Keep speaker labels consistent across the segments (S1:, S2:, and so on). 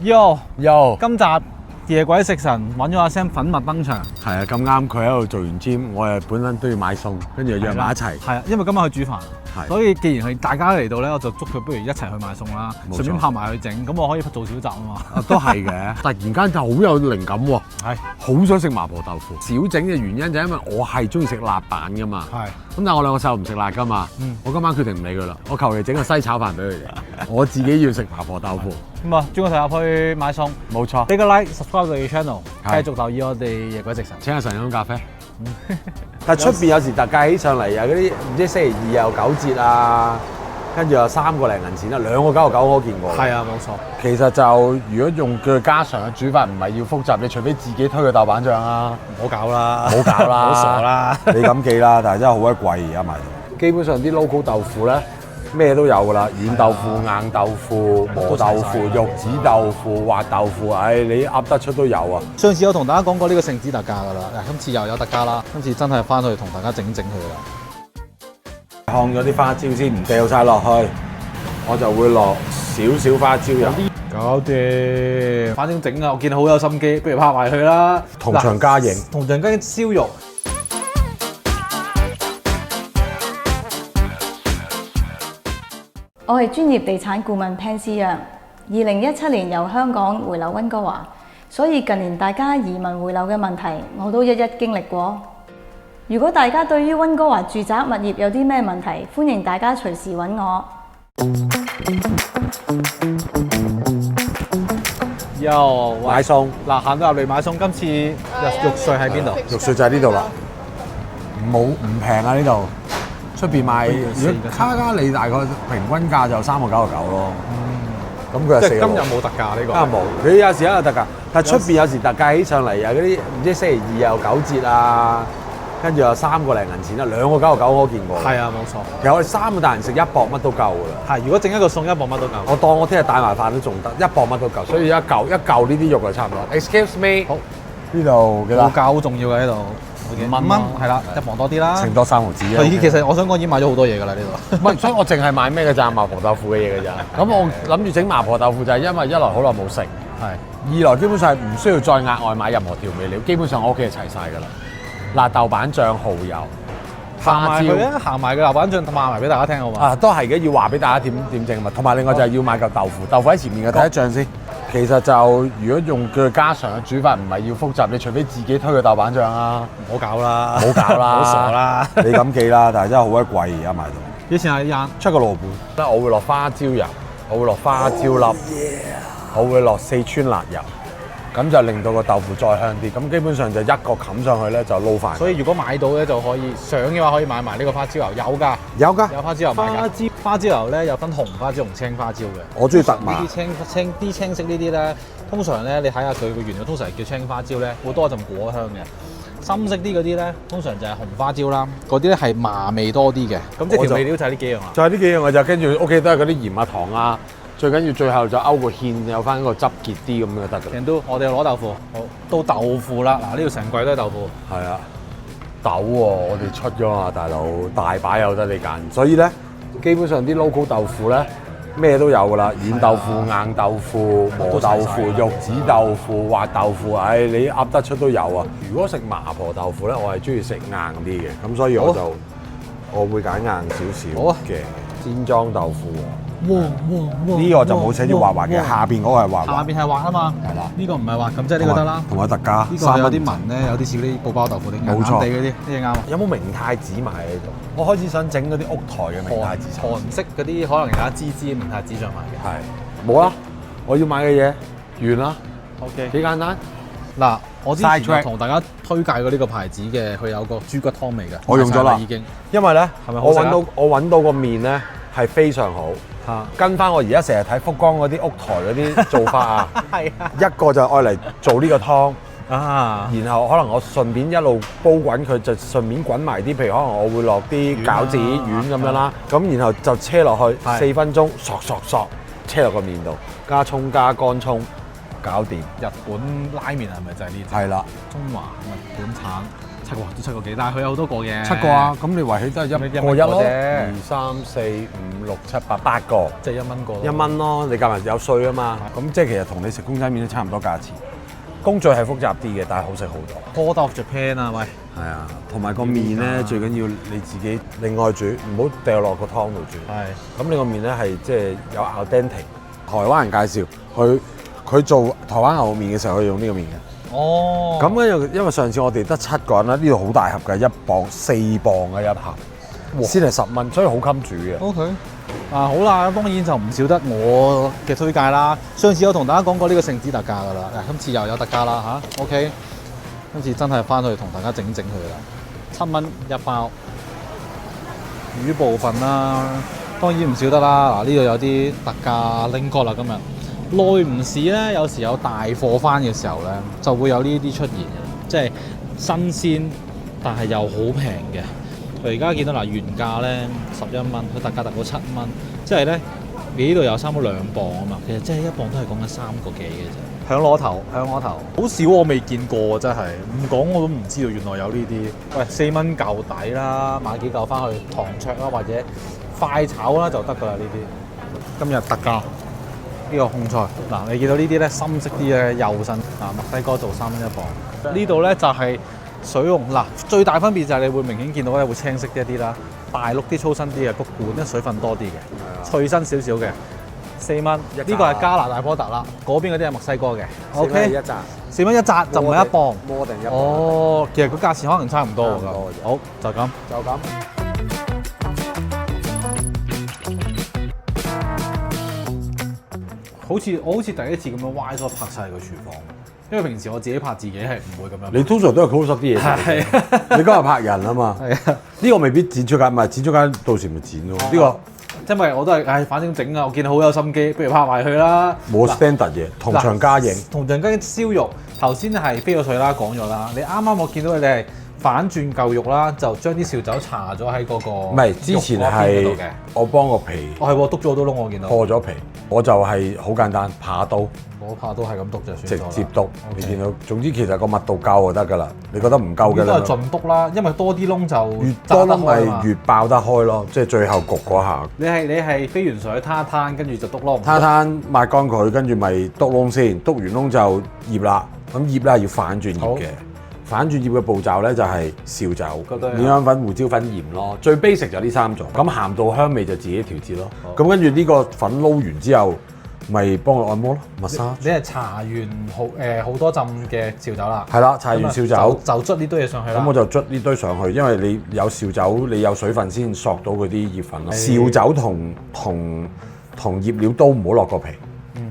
S1: Yo，
S2: 今集夜鬼食神揾咗阿 Sam 粉墨登場。
S1: 係啊，咁啱佢喺度做完 gym，我誒本身都要買餸，跟住約埋一齊。
S2: 係啊，因為今日去煮飯，
S1: 係
S2: 所以既然係大家嚟到咧，我就捉佢不如一齊去買餸啦，
S1: 冇錯
S2: 順便拍埋去整，咁我可以做小集啊嘛。
S1: 啊，都係嘅。突然間就好有靈感喎，
S2: 係
S1: 好想食麻婆豆腐。少整嘅原因就係因為我係中意食辣版噶嘛。
S2: 係。
S1: 咁但係我兩個細路唔食辣噶嘛。我今晚決定唔理佢啦，我求其整個西炒飯俾佢哋。我自己要食麻婆豆腐。
S2: 咁啊，轉個頭入去買餸。
S1: 冇錯。
S2: 俾個 like，subscribe 我哋 channel，
S1: 係
S2: 繼續留意我哋夜鬼食神。
S1: 請阿神飲咖啡。但係出邊有時特價起上嚟，有嗰啲唔知星期二又9折啊，跟住又3個零銀錢啦，2個99我都見過。
S2: 係啊，冇錯。
S1: 其實就如果用佢家常嘅煮法，唔係要複雜，你除非自己推個豆瓣醬啊，
S2: 唔好搞啦，
S1: 唔好搞啦，
S2: 好傻啦。
S1: 你咁記啦，但係真係好鬼貴而家買到。基本上啲 local 豆腐咧，咩都有㗎啦，軟豆腐、硬豆腐、磨豆腐、玉子豆腐、滑豆腐，唉，你噏得出都有啊！
S2: 上次有同大家講過呢個聖子特價㗎啦，嗱，今次又有特價啦，今次真係翻去同大家整佢啦。
S1: 燙咗啲花椒先，唔掉晒落去，我就會落少少花椒油。
S2: 搞掂，反正整啊，我見好有心機，不如拍埋佢啦。
S1: 同場加映，
S2: 同場加映燒肉。
S3: 我係專業地產顧問 Pan 思陽。2017年由香港回流溫哥華，所以近年大家移民回流嘅問題，我都一一經歷過。如果大家對於溫哥華住宅物業有啲咩問題，歡迎大家隨時揾我。
S2: 又
S1: 買餸
S2: 嗱，行到入嚟買餸，今次肉碎喺邊度？
S1: 肉碎就喺呢度啦，唔平啊呢度。出邊賣，如果卡加里大概平均價就3個99咯。咁佢係4個。
S2: 即係今日冇特價呢個。
S1: 今日冇，佢有時有特價，但係出邊有時特價起上嚟，有嗰啲唔知星期二又9折啊，跟住又3個零銀錢啦，2個99我都見過。
S2: 係啊，冇錯。
S1: 其實我哋3個大人食1磅乜都夠㗎啦。
S2: 係，如果整一個餸1磅乜都夠。
S1: 我當我聽日帶埋飯都仲得，1磅乜都夠，所以一嚿呢啲肉就差唔多。Excuse me， 好，呢度幾多？
S2: 報價好重要嘅呢度。5蚊係啦，1磅多啲啦，
S1: 剩多3毫子啊！
S2: 其實我想講已經買咗好多嘢㗎啦呢度。
S1: 唔係，所以我淨係買咩嘅咋？麻婆豆腐嘅嘢嘅咋。咁我諗住整麻婆豆腐就係因為一來好耐冇食，二來基本上係唔需要再額外買任何調味料，基本上我屋企係齊晒㗎啦。辣豆瓣醬、蠔油、花椒，
S2: 行埋個豆瓣醬賣埋俾大家聽好嘛？
S1: 啊，都係嘅，要話俾大家點整嘛。同埋另外就係要買嚿豆腐，豆腐喺前面嘅第一醬先。其實就如果用佢家常嘅煮法，唔係要複雜，你除非自己推個豆瓣醬啊，
S2: 唔好搞啦，
S1: 唔好搞啦，
S2: 好傻啦，
S1: 你咁記啦，但係真係好鬼貴而家買到。
S2: 以前係廿
S1: 7個6毫半，我會落花椒油，我會落花椒粒，我會落四川辣油，咁就令到個豆腐再香啲。咁基本上就一個冚上去咧就撈飯。
S2: 所以如果買到咧就可以想嘅話，可以買埋呢個花椒油，有㗎，
S1: 有
S2: 花椒油買㗎。花椒油咧有分紅花椒同青花椒嘅。
S1: 我中意特麻。
S2: 呢啲青色呢啲咧，通常咧你睇下佢個原料，通常係叫青花椒咧，會多一陣果香嘅。深色啲嗰啲咧，通常就係紅花椒啦，嗰啲咧係麻味多啲嘅。咁即係調味料就係呢幾樣啦。
S1: 就係呢幾樣嘅就，跟住屋企都係嗰啲鹽啊糖啊，最緊要最後就勾個芡，有翻個汁結啲咁就得㗎。
S2: 人都我哋攞豆腐，好到豆腐啦。嗱呢度成櫃都係豆腐。
S1: 係啊，豆喎，我哋出咗嘛，大佬大把有得你揀，所以咧基本上啲 local 豆腐咧咩都有㗎啦，軟豆腐、硬豆腐、磨豆腐、玉子豆腐、滑豆腐，唉，你噏得出都有啊。如果食麻婆豆腐咧，我係中意食硬啲嘅，咁所以我會揀硬少少嘅煎裝豆腐。呢個就冇寫住滑滑嘅，下邊嗰個係滑滑。
S2: 下邊係滑啊嘛。係啦。呢個唔係滑，咁即係呢個得啦。
S1: 同埋特價。
S2: 呢個有啲紋咧，有啲似啲布包豆腐啲硬地嗰啲，呢隻啱。有冇明太子賣喺度？我開始想整嗰啲屋台嘅明太子。韓式嗰啲可能有一支明太子上賣嘅。
S1: 係。冇啦，我要買嘅嘢完啦。
S2: OK。幾簡單。嗱，我之前同大家推介過呢個牌子嘅，佢有個豬骨湯味嘅。
S1: 我用咗啦，
S2: 已經。因為咧，係咪
S1: 我揾到個麵咧係非常好。跟翻我而家成日睇福岡嗰啲屋台嗰啲做法啊，係啊，一個就愛嚟做呢個湯啊，然後可能我順便一路煲滾佢，就順便滾埋啲，譬如可能我會落啲餃子丸咁樣啦，咁然後就車落去4分鐘，索車落個麵度，加葱加乾葱，搞掂。
S2: 日本拉麵係咪就係呢隻？
S1: 係啦，
S2: 中華日本都7個幾，但係佢有好多個嘅。
S1: 7個啊，咁你圍起都係
S2: 一
S1: 一個一咯。
S2: 啫
S1: 2、3、4、5、6、7、8，8個，
S2: 即係1蚊個。
S1: 1蚊咯。你計埋有稅啊嘛，咁即係其實同你食公仔麵都差唔多價錢。工序係複雜啲嘅，但係好食好多。
S2: Port of Japan 啊，喂。
S1: 係啊，同埋個麵咧最緊要你自己另外煮，唔好掉落個湯度煮。
S2: 係。
S1: 咁你個麵咧係即係有 al dente。台灣人介紹佢做台灣牛肉麵嘅時候，佢用呢個麵嘅。
S2: 哦。
S1: 咁咧因為上次我哋得7個人啦，呢度好大盒嘅，1磅4磅嘅一盒，先係10蚊，所以好襟煮嘅。
S2: OK。啊好啦，當然就唔少得我嘅推介啦。上次有同大家講過呢個聖子特價㗎啦，嗱今次又有特價啦嚇。OK。今次真係翻去同大家整佢啦，7蚊一包。魚部分啦，當然唔少得啦。嗱呢度有啲特價拎過啦，今日。耐唔時咧，有時有大貨翻嘅時候咧，就會有呢啲出現嘅，即係新鮮，但係又好平嘅。佢而家見到嗱原價咧11蚊，佢特價特到7蚊，即係咧你呢度有差唔多2磅啊嘛，其實即係1磅都係講緊3個幾嘅啫。響螺頭，好少我未見過真係，唔講我都唔知道原來有呢啲。喂，4蚊嚿抵啦，買幾嚿翻去糖灼啦，或者快炒啦就得㗎啦呢啲。今日特價。呢個控菜嗱，你見到呢啲咧深色啲嘅幼身啊，墨西哥做3蚊1磅。呢度咧就係水龍嗱，最大分別就係你會明顯見到咧會青色一啲啦，大碌啲粗身啲嘅，個罐咧水分多啲嘅，脆身少少嘅，4蚊。呢個係加拿大波特啦，嗰邊嗰啲係墨西哥嘅。OK， 4蚊一紮就唔係1磅。
S1: 摩定1磅。
S2: 哦，其實個價錢可能差唔多㗎。好，就咁。我好似第一次咁樣歪咗拍晒個廚房，因為平時我自己拍自己係唔會咁樣。
S1: 你通常都係 close up 啲嘢。係。你今日拍人啊嘛。係啊。呢個未必剪出街，唔係剪出街，到時咪剪咯。呢個
S2: 因為我都係，反正整啊，我見到好有心機，不如拍埋佢啦。
S1: 冇 standard 嘢，同場加映。
S2: 同場加映燒肉，頭先係飛咗水啦，講咗啦。你啱啱我見到你係反轉嚿肉啦，就將啲紹酒搽咗喺嗰個。唔
S1: 係，之前係我幫個皮。
S2: 哦係喎，篤咗好多窿，我見到。
S1: 破咗皮，我就係好簡單，扒刀。
S2: 我怕都係咁篤就算。
S1: 直接篤，你見到。總之其實個密度夠就得㗎啦。你覺得唔夠嘅咧？
S2: 都係盡篤啦，因為多啲窿就
S1: 越多窿咪越爆得開咯，即係最後焗嗰下。
S2: 你係飛完水攤一攤，跟住就篤窿。
S1: 攤攤抹乾佢，跟住咪篤窿先，篤完窿就醃啦。咁醃咧要反轉醃嘅。反轉醃嘅步驟咧就係紹酒、鴛鴦粉、胡椒粉、鹽咯。最 basic 就呢3種。咁鹹度香味就自己調節咯。咁跟住呢個粉撈完之後，咪幫佢按摩咯，massage。你係搽完好多浸嘅紹酒啦。係啦，搽完紹酒就捽呢堆嘢上去啦。咁我就捽呢堆上去，因為你有紹酒，你有水分先索到嗰啲醃粉咯。紹酒同醃料都唔好落個皮，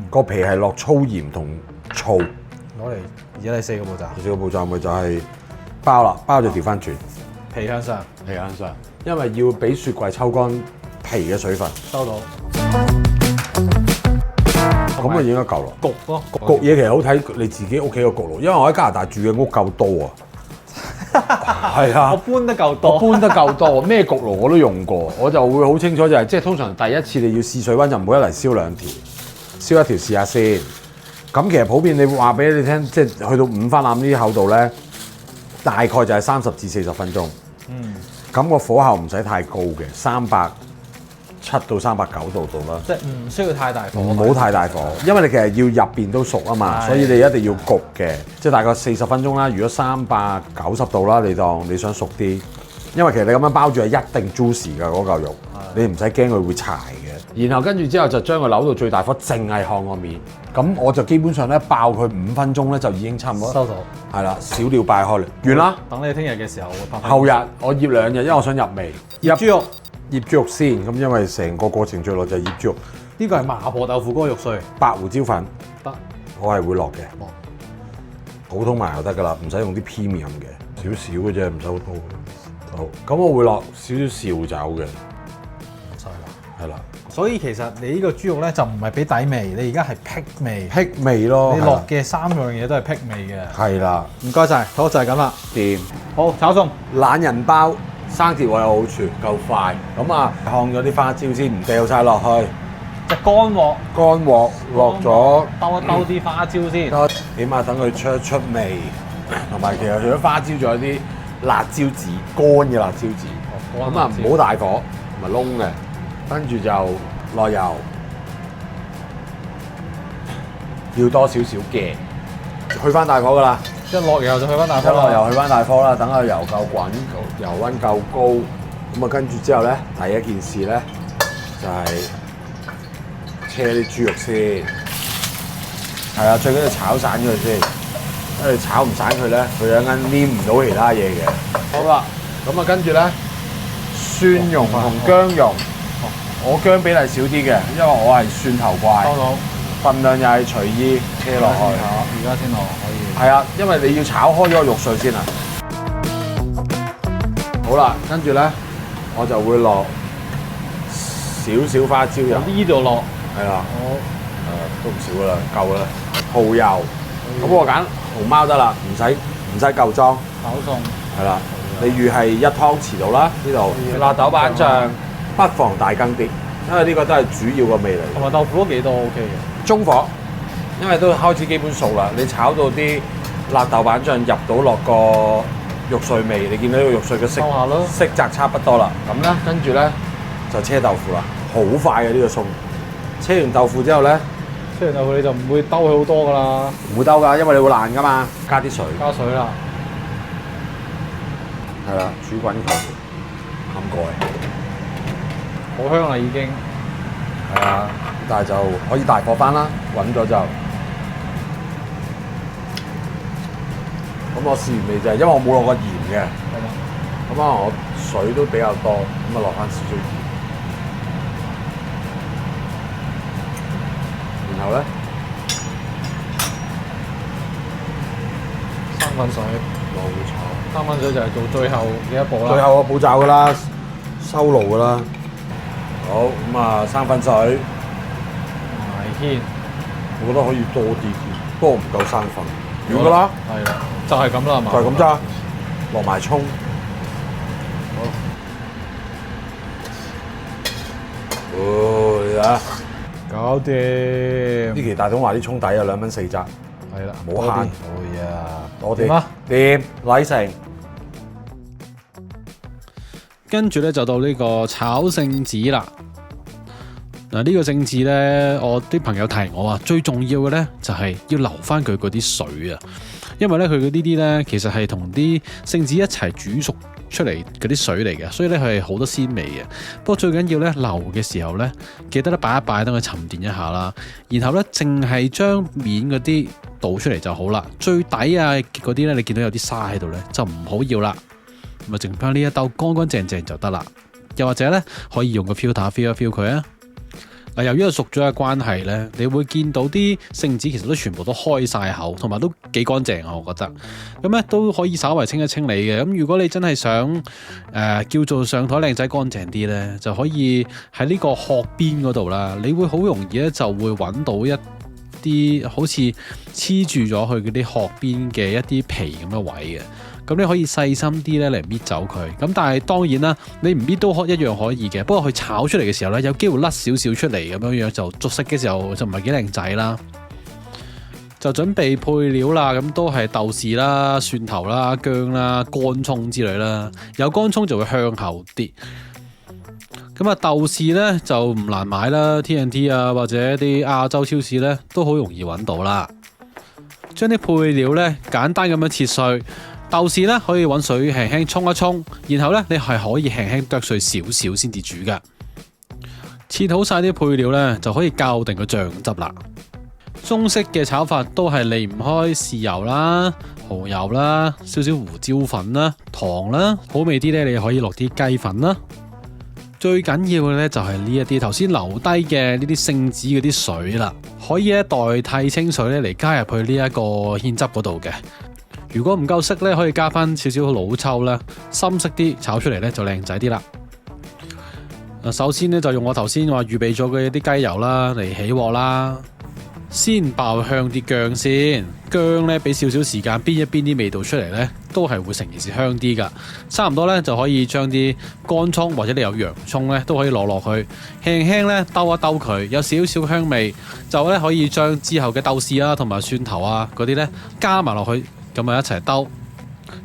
S1: 個皮係落粗鹽同醋。攞嚟，而家係4個步驟。4個步驟咪就係包啦，包就調翻轉，皮向上，因為要俾雪櫃抽乾皮嘅水分。收到。咁啊，應該夠啦。焗咯，焗嘢其實好睇你自己屋企個焗爐，因為我喺加拿大住嘅屋夠多啊。係啊，我搬得夠多，咩焗爐我都用過，我就會好清楚就係，即係通常第一次你要試水溫就唔好一嚟燒2條，燒1條試下先。咁其實普遍你話俾你聽，即係去到5分腩呢啲厚度咧，大概就係30至40分鐘。咁個火候唔使太高嘅，370到390度度啦。即係唔需要太大火。唔好太大火，因為你其實要入邊都熟啊嘛，所以你一定要焗嘅，即係大概40分鐘啦。如果390度啦，你當你想熟啲，因為其實你咁樣包住係一定 juicy 㗎嗰嚿肉，你唔使驚佢會柴嘅。然後跟住之後就將佢扭到最大火，淨係看個面。咁我就基本上咧爆佢5分鐘咧就已經差唔多收到。係啦，小料擺開嚟，完啦。等你聽日嘅時候會拍。後日我醃2日，因為我想入味。醃豬肉，醃豬肉先。咁因為成個過程最耐就係醃豬肉。呢個係麻婆豆腐嗰個肉碎，白胡椒粉得，我係會落嘅。普通麻油得㗎啦，唔使用啲 premium 嘅，少少嘅啫，唔使好多。好，咁我會落少少紹酒嘅。係啦，所以其實你呢個豬肉咧就唔係俾底味，你而家係辟味，辟味咯。你落嘅3樣嘢都係辟味嘅。係啦，唔該晒，好就係咁啦，掂。好，炒餸，懶人包，生鐵位有好處，夠快。咁啊，燙咗啲花椒先，唔掉晒落去。即係乾鑊落咗，兜一兜啲花椒先，起碼等佢出味。同埋其實除咗花椒，仲有啲辣椒籽，乾嘅辣椒籽。咁啊唔好大火，咪燶嘅，跟住就落油，要多少少嘅，去翻大火噶啦。
S2: 一落油就去翻大
S1: 一
S2: 火啦。
S1: 落油去翻大火啦，等個油夠滾，油溫夠高，咁啊跟住之後咧，第一件事咧就係車啲豬肉先，係啊，最緊要炒散咗佢先，因為炒唔散佢咧，佢一陣黏唔到其他嘢嘅。好啦，咁啊跟住咧蒜蓉同薑蓉，我薑比例少啲嘅，因為我係蒜頭怪，份量又係隨意車落去。
S2: 而家先落可以。
S1: 係啊，因為你要炒開咗個肉碎先啊。好啦，跟住咧，我就會落少少花椒油。
S2: 呢度落。
S1: 係啦。
S2: 好。
S1: 都唔少啦，夠啦。蠔油，咁我揀蠔貓得啦，唔使夠裝。
S2: 炒餸。
S1: 係啦，你預係1湯匙到啦，呢度。辣豆瓣醬，不妨大羹啲，因為呢個都係主要個味嚟。
S2: 同埋豆腐都幾多 OK 嘅。
S1: 中火。因為都開始基本熟啦，你炒到啲辣豆瓣醬入到落個肉碎味，你見到呢個肉碎嘅色澤差不多啦。咁咧，跟住咧就車豆腐啦，好快嘅呢個餸。車完豆腐之後咧，
S2: 車完豆腐你就唔會兜佢好多噶啦，
S1: 唔會兜㗎，因為你會爛㗎嘛。加啲水，
S2: 加水啦，
S1: 係啦，煮滾佢，冚蓋，
S2: 好香啦已經。
S1: 係啊，但係就可以大火翻啦，滾咗就。咁我試完味就係，因為我冇落過鹽嘅，咁可能我水都比較多，咁啊落翻少少鹽，然後咧
S2: 生粉水，
S1: 冇錯，
S2: 生粉水就係做最後嘅一步啦。
S1: 最後個步驟㗎啦，收爐㗎啦。好，咁啊生粉水，
S2: 埋芡，
S1: 我覺得可以多啲添，不過唔夠生粉，完㗎啦。
S2: 係啦。就係咁啦，係嘛？
S1: 就係咁咋，落埋葱，
S2: 好，
S1: 哦，你睇下，
S2: 搞掂。
S1: 呢期大東華啲葱底有2蚊4扎，
S2: 係啦，
S1: 冇慳，
S2: 哎呀，
S1: 多啲，
S2: 點啊？
S1: 掂，禮成。
S2: 跟住咧就到呢個炒聖子啦。嗱，呢個聖子咧，我啲朋友提我話，最重要嘅咧就係要留翻佢嗰啲水啊。因為咧佢呢啲咧其實係同啲聖子一齊煮熟出嚟嗰啲水嚟嘅，所以咧佢係好多鮮味嘅。不過最緊要咧留嘅時候咧，記得咧擺一擺，等佢沉澱一下啦。然後咧淨係將面嗰啲倒出嚟就好啦。最底啊嗰啲咧，你見到有啲沙喺度咧，就唔好要啦。咁啊，剩翻呢一兜乾乾淨淨就得啦。又或者咧可以用個 filter feel 一 feel 佢啊。嗱，由於係熟咗嘅關係咧，你會見到啲聖子其實都全部都開晒口，同埋都幾乾淨啊！我覺得咁咧都可以稍為清一清理嘅。咁如果你真係想叫做上台靚仔乾淨啲咧，就可以喺呢個殼邊嗰度啦。你會好容易咧就會揾到一啲好似黐住咗佢嗰啲殼邊嘅一啲皮咁嘅位嘅。咁你可以細心啲咧嚟搣走佢，咁但係當然啦，你唔搣都一樣可以嘅。不過佢炒出嚟嘅時候咧，有機會甩少少出嚟咁樣樣，就捉色嘅時候就唔係幾靚仔啦。就準備配料啦，咁都係豆豉啦、蒜頭啦、薑啦、乾葱之類啦。有乾葱就會香口啲。咁啊，豆豉咧就唔難買啦，TNT 啊或者啲亞洲超市咧都好容易揾到啦。將啲配料咧簡單咁樣切碎。豆豉咧可以揾水輕輕沖一沖，然後咧你係可以輕輕剁碎少少先至煮噶。切好晒啲配料咧，就可以校定個醬汁啦。中式嘅炒法都係離唔開豉油啦、蠔油啦、少少胡椒粉啦、糖啦，好味啲咧你可以落啲雞粉啦。最緊要嘅咧就係呢一啲頭先留低嘅呢啲聖子嗰啲水啦，可以咧代替清水咧嚟加入去呢一個芡汁嗰度嘅。如果唔夠色咧，可以加翻少少老抽啦，深色啲炒出嚟咧就靚仔啲啦。首先咧就用我頭先話預備咗嘅一啲雞油啦嚟起鑊啦，先爆香啲薑先，薑咧俾少少時間煸一煸啲味道出嚟咧，都係會成件事香啲噶。差唔多咧就可以將啲乾葱或者你有洋葱咧都可以攞落去，輕輕咧兜一兜佢，有少少香味，就咧可以將之後嘅豆豉啊同埋蒜頭啊嗰啲咧加埋落去。咁啊一齊兜，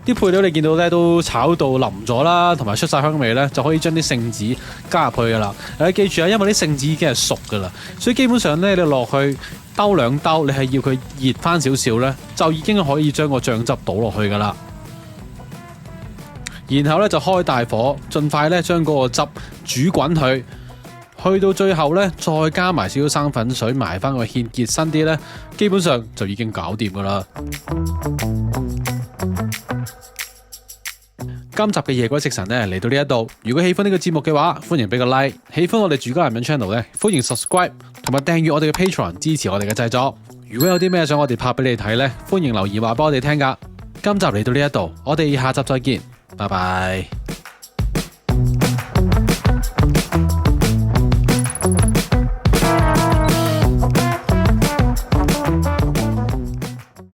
S2: 啲配料你見到咧都炒到腍咗啦，同埋出晒香味咧，就可以將啲聖子加入去噶啦。你記住啊，因為啲聖子已經係熟噶啦，所以基本上咧你落去兜兩兜，你係要佢熱翻少少咧，就已經可以將個醬汁倒落去噶啦。然後咧就開大火，盡快咧將嗰個汁煮滾佢，去到最後咧再加埋少少生粉水，埋翻個芡結身啲咧，基本上就已經搞掂噶啦。今集嘅夜鬼食神咧嚟到呢一度，如果喜歡呢個節目嘅話，歡迎俾個 like， 喜歡我哋住家男人 channel 咧，歡迎 subscribe 同埋訂閱我哋嘅 Patreon 支持我哋嘅製作。如果有啲咩想我哋拍俾你睇咧，歡迎留言話俾我哋聽噶。今集嚟到呢一度，我哋下集再見，拜拜。